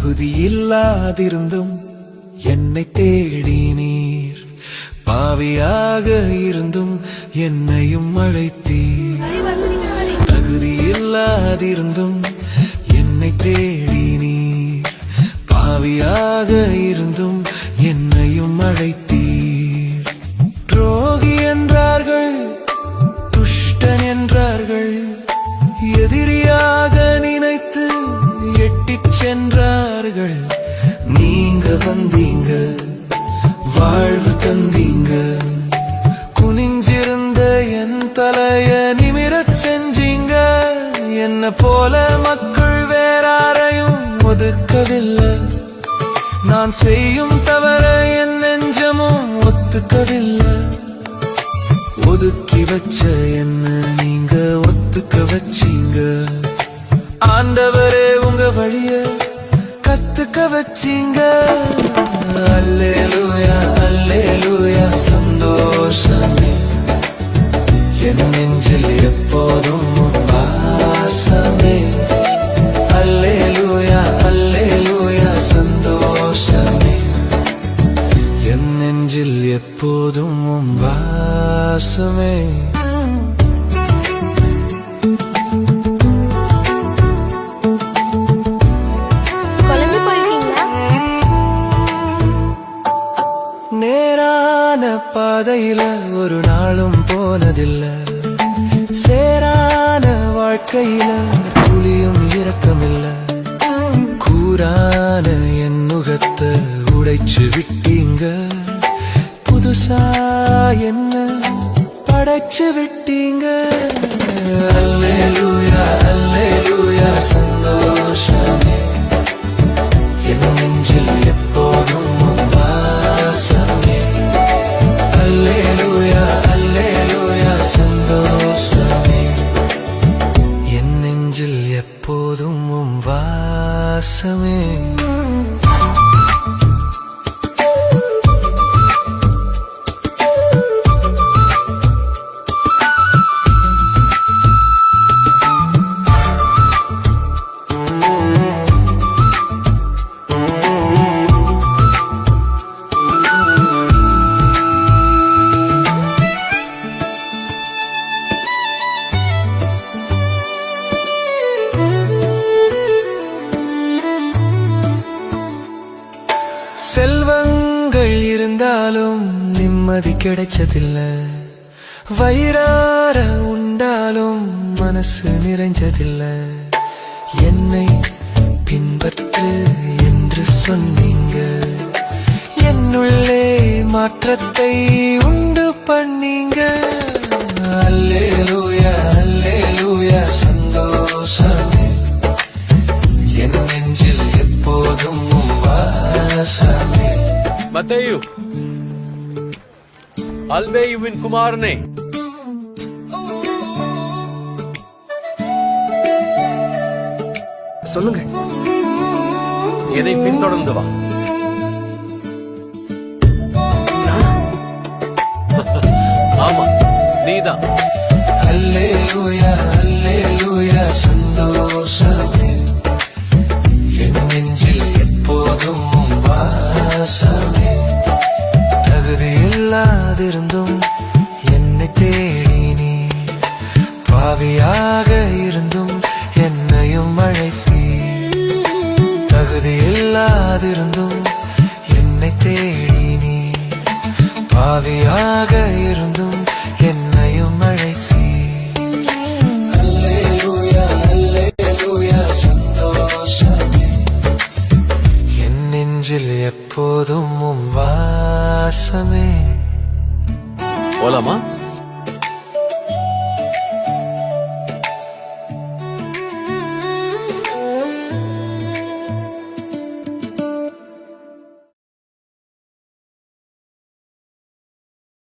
தகுதியில்லாதிருந்தும் என்னை தேடினீர், பாவியாக இருந்தும் என்னையும் அழைத்தீர். தகுதியில்லாதிருந்தும் என்னை தேடினீர், பாவியாக இருந்தும் என்னையும் அழைத்தீர். துரோகி என்றார்கள், துஷ்டன் என்றார்கள், எதிரியாக நினைத்து எட்டிச் சென்றார்கள். நீங்க வந்தீங்க, வாழ்வு தந்தீங்க, குனிஞ்சிருந்த என் தலைய நிமிரச் செஞ்சீங்க. என்ன போல மக்கள் வேறாரையும் ஒதுக்கவில்லை, நான் செய்யும் தவற என் நெஞ்சமும் ஒத்துக்கவில்லை. ஒதுக்கி வச்ச என்ன நீங்க ஒத்துக்க வச்சீங்க. ஆண்டவரே உங்க வழிய கத்துக்க வச்சீங்க. அல்லேலூயா அல்லேலூயா சந்தோஷமே, என் நெஞ்சில் எப்போதும் வாசமே. அல்லேலூயா அல்லேலூயா சந்தோஷமே, என் நெஞ்சில் எப்போதும் வாசமே. நேரான பாதையில ஒரு நாளும் போனதில்ல, சேரான வாழ்க்கையில துளியும் இரக்கமில்ல. கூரான என் நுகத்தை உடைச்சு விட்டீங்க, புதுசா என்ன படைச்சு விட்டீங்க. அல்லேலூயா அல்லேலூயா சந்தோஷமே, என் நெஞ்சில் எப்போதும் வாசமே. அல்லேலூயா அல்லேலூயா சந்தோஷமே, என் நெஞ்சில் எப்போதும் வாசமே. செல்வங்கள் இருந்தாலும் நிம்மதி கிடைச்சதில்ல, வயிறார உண்டாலும் மனசு நிறைஞ்சதில்ல. என்னை பின்பற்று என்று சொன்னீங்க, என்னுள்ளே மாற்றத்தை உண்டு பண்ணீங்க. அல்லேலூயா அல்லேலூயா சந்தோஷமே, என் நெஞ்சில் எப்போதும் வாசமே. மத்தேயு, அல்பேயுவின் குமாரனே, சொல்லுங்க. என்னை பின்தொடர்ந்து வா. ஆமா, நீதான். அல்லேலூயா அல்லேலூயா சந்தோஷமே, என் நெஞ்சில் எப்போதும் வாசமே. தகுதியில்லாதிருந்தும் என்னை தேடினீர், பாவியாக இருந்தும் என்னையும் அழைத்தீர். தகுதியில்லாதிருந்தும் என்னை தேடினீர், பாவியாக இருந்தும் என்னையும் அழைத்தீர். அல்லேலூயா அல்லேலூயா சந்தோஷமே, என் நெஞ்சில் எப்போதும் வாசமே. போலாமா?